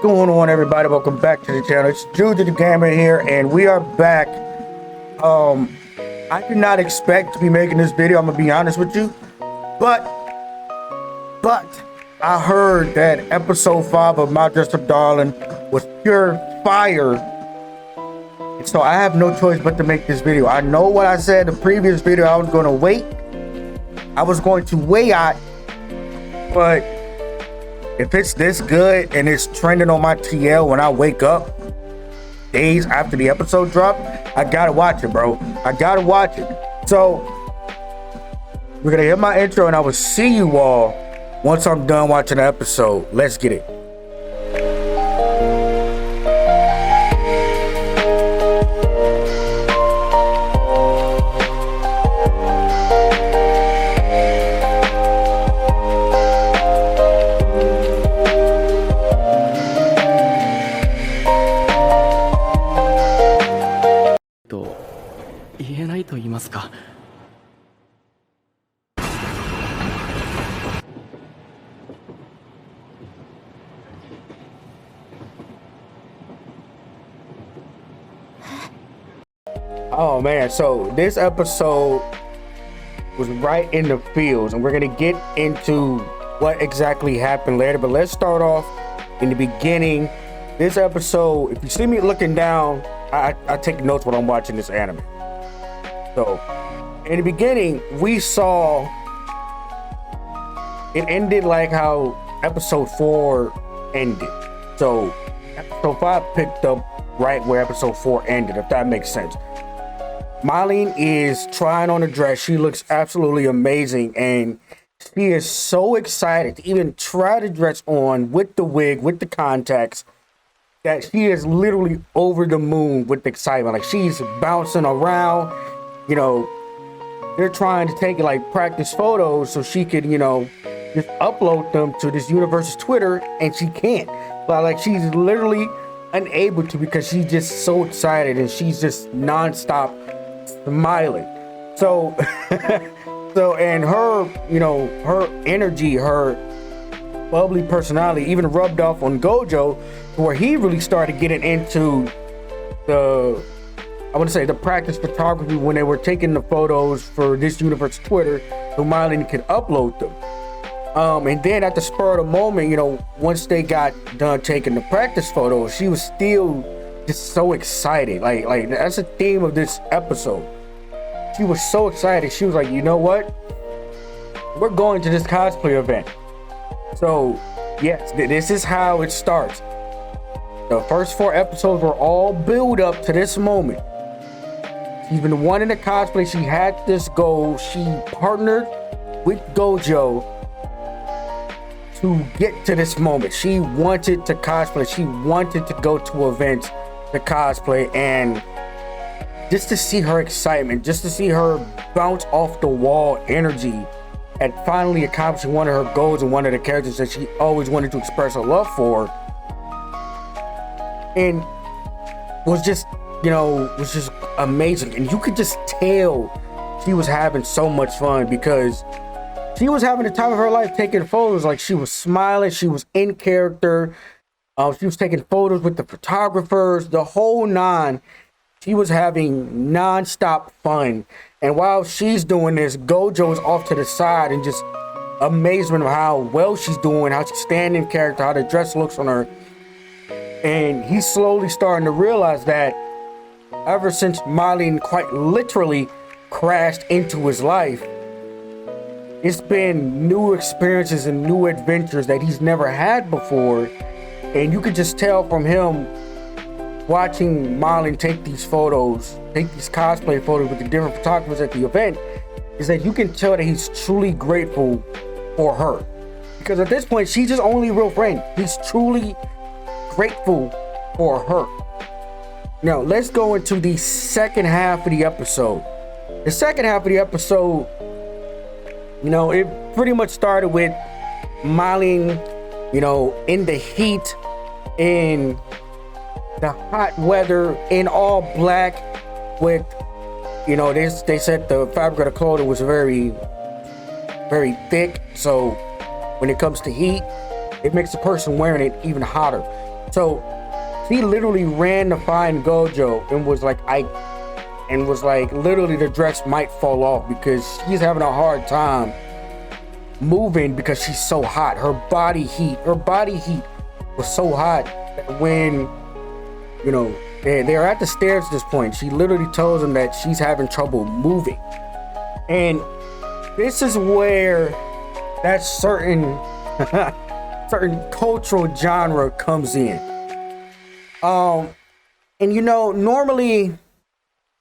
going on, everybody? Welcome back to the channel. It's Juju the Gamer here, and we are back. I did not expect to be making this video, I'm gonna be honest with you, but I heard that episode 5 of My Dressed Up Darling was pure fire, and so I have no choice but to make this video. I know what I said in the previous video, I was going to wait, but if it's this good and it's trending on my TL when I wake up days after the episode drop, I gotta watch it, bro. I gotta watch it. So we're gonna hit my intro and I will see you all once I'm done watching the episode. Let's get it. Oh man, so this episode was right in the fields, and we're gonna get into what exactly happened later, but let's start off in the beginning. This episode, if you see me looking down, I take notes when I'm watching this anime. So in the beginning, we saw it ended like how episode 4 ended. So episode 5 picked up right where episode 4 ended, if that makes sense. Marin is trying on a dress. She looks absolutely amazing, and she is so excited to even try the dress on with the wig, with the contacts, that she is literally over the moon with excitement. Like, she's bouncing around. You know, they're trying to take like practice photos so she could, you know, just upload them to this universe's Twitter, and she can't. But like, she's literally unable to because she's just so excited and she's just nonstop smiling. So and her, you know, her energy, her bubbly personality even rubbed off on Gojo, where he really started getting into the, I want to say, the practice photography when they were taking the photos for this universe Twitter so Marin could upload them. And then at the spur of the moment, you know, once they got done taking the practice photos, she was still just so excited. Like that's the theme of this episode. She was so excited. She was like, you know what? We're going to this cosplay event. So yes, this is how it starts. The first 4 episodes were all build up to this moment. She's been wanting to cosplay. She had this goal. She partnered with Gojo to get to this moment. She wanted to cosplay. She wanted to go to events to cosplay, and just to see her excitement, just to see her bounce off the wall energy at finally accomplishing one of her goals and one of the characters that she always wanted to express her love for, and was just, you know, was just amazing. And you could just tell she was having so much fun because she was having the time of her life taking photos. Like, she was smiling, she was in character, she was taking photos with the photographers, the whole nine. She was having non-stop fun. And while she's doing this, Gojo is off to the side and just amazement of how well she's doing, how she's standing in character, how the dress looks on her. And he's slowly starting to realize that ever since Marin quite literally crashed into his life, it's been new experiences and new adventures that he's never had before. And you could just tell from him watching Marin take these photos, take these cosplay photos with the different photographers at the event, is that you can tell that he's truly grateful for her. Because at this point, she's his only real friend. He's truly grateful for her. Now, let's go into the second half of the episode. The second half of the episode, you know, it pretty much started with Marin, you know, in the heat, in the hot weather, in all black with, you know, they said the fabric of the clothing was very thick, so when it comes to heat, it makes the person wearing it even hotter. So she literally ran to find Gojo and was like, literally the dress might fall off because she's having a hard time moving because she's so hot. Her body heat was so hot that when, you know, they're at the stairs at this point, she literally tells them that she's having trouble moving. And this is where that certain cultural genre comes in. And you know, normally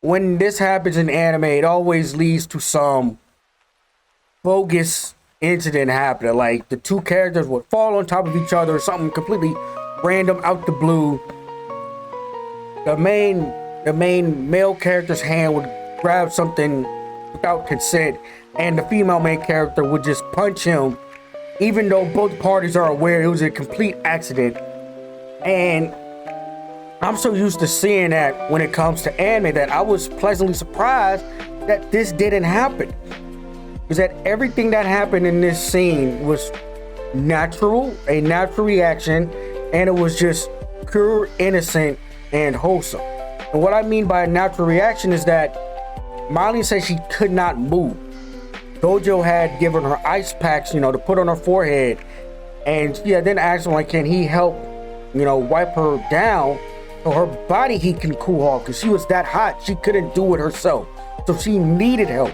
when this happens in anime, it always leads to some bogus incident happening. Like the two characters would fall on top of each other, or something completely random out the blue. The main male character's hand would grab something without consent, and the female main character would just punch him, even though both parties are aware it was a complete accident. And I'm so used to seeing that when it comes to anime that I was pleasantly surprised that this didn't happen. Because that everything that happened in this scene was natural, a natural reaction, and it was just pure, innocent, and wholesome. And what I mean by a natural reaction is that Marin said she could not move. Gojo had given her ice packs, you know, to put on her forehead, and she had then asked him, like, can he help, you know, wipe her down so her body heat can cool off, because she was that hot she couldn't do it herself, so she needed help.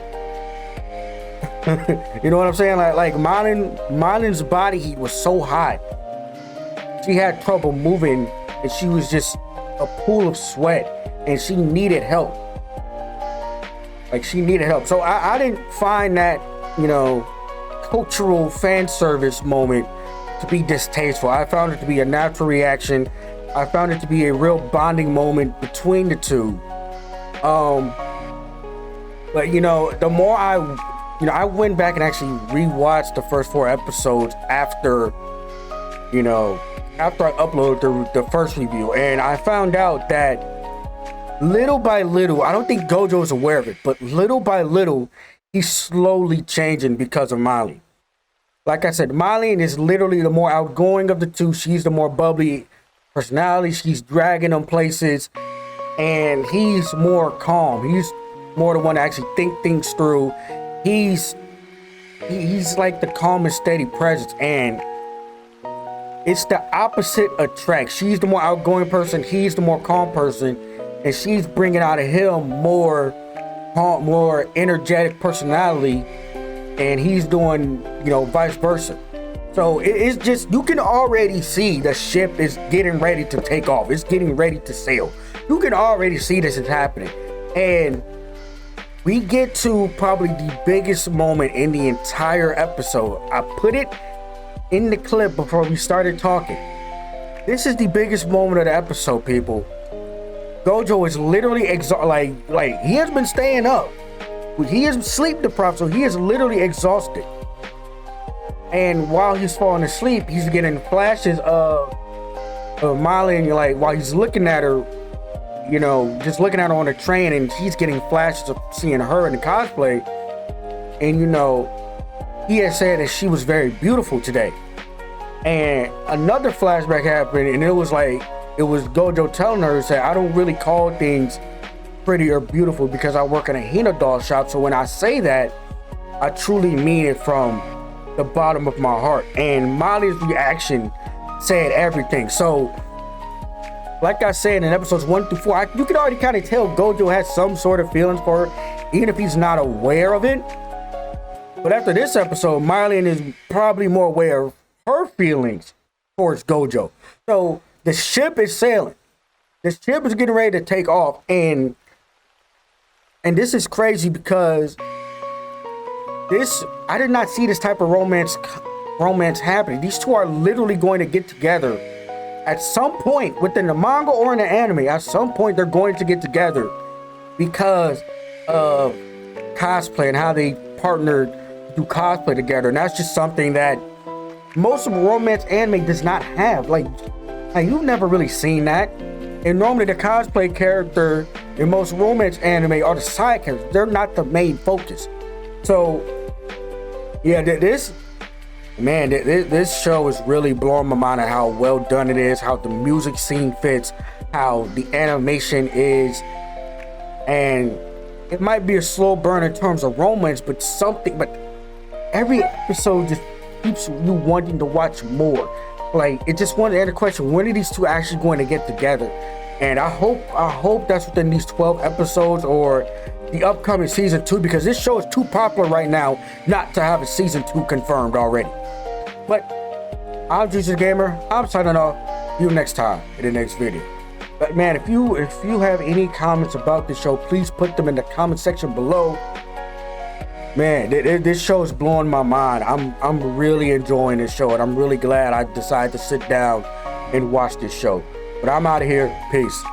You know what I'm saying? Like Marin's body heat was so hot she had trouble moving, and she was just a pool of sweat, and she needed help. Like, she needed help. So I didn't find that, you know, cultural fan service moment to be distasteful. I found it to be a natural reaction. I found it to be a real bonding moment between the two. But you know, the more I went back and actually rewatched the first 4 episodes after I uploaded the first review, and I found out that little by little, I don't think Gojo is aware of it, but little by little, he's slowly changing because of Marin. Like I said, Marin is literally the more outgoing of the two. She's the more bubbly personality. She's dragging them places, and he's more calm. He's more the one to actually think things through. He's like the calm and steady presence, and it's the opposite attract. She's the more outgoing person. He's the more calm person, and she's bringing out of him more calm, more energetic personality, and he's doing, you know, vice versa. So it's just, you can already see the ship is getting ready to take off. It's getting ready to sail. You can already see this is happening. And we get to probably the biggest moment in the entire episode. I put it in the clip before we started talking. This is the biggest moment of the episode, people. Gojo is literally exhausted. Like he has been staying up. He is sleep deprived, so he is literally exhausted. And while he's falling asleep, he's getting flashes of Marin, like while he's looking at her, you know, just looking at her on the train, and he's getting flashes of seeing her in the cosplay. And you know, he had said that she was very beautiful today. And another flashback happened, and it was Gojo telling her, said, I don't really call things pretty or beautiful because I work in a HINA doll shop. So when I say that, I truly mean it from the bottom of my heart. And Molly's reaction said everything. So like I said in episodes 1 through 4, you can already kind of tell Gojo has some sort of feelings for her, even if he's not aware of it. But after this episode, Marin is probably more aware of her feelings towards Gojo. So the ship is sailing. The ship is getting ready to take off, and this is crazy because I did not see this type of romance happening. These two are literally going to get together at some point within the manga or in the anime. At some point, they're going to get together because of cosplay and how they partnered to do cosplay together. And that's just something that most of romance anime does not have. Like you've never really seen that. And normally the cosplay character in most romance anime are the side characters. They're not the main focus. So yeah, this Man, this show is really blowing my mind at how well done it is, how the music scene fits, how the animation is, and it might be a slow burn in terms of romance, but every episode just keeps you wanting to watch more. Like, it just wanted to add a question: when are these two actually going to get together? And I hope that's within these 12 episodes or the upcoming season 2, because this show is too popular right now not to have a season 2 confirmed already. But I'm Jesus Gamer. I'm signing off. See you next time in the next video. But man, if you have any comments about this show, please put them in the comment section below. Man, this show is blowing my mind. I'm really enjoying this show, and I'm really glad I decided to sit down and watch this show. But I'm out of here. Peace.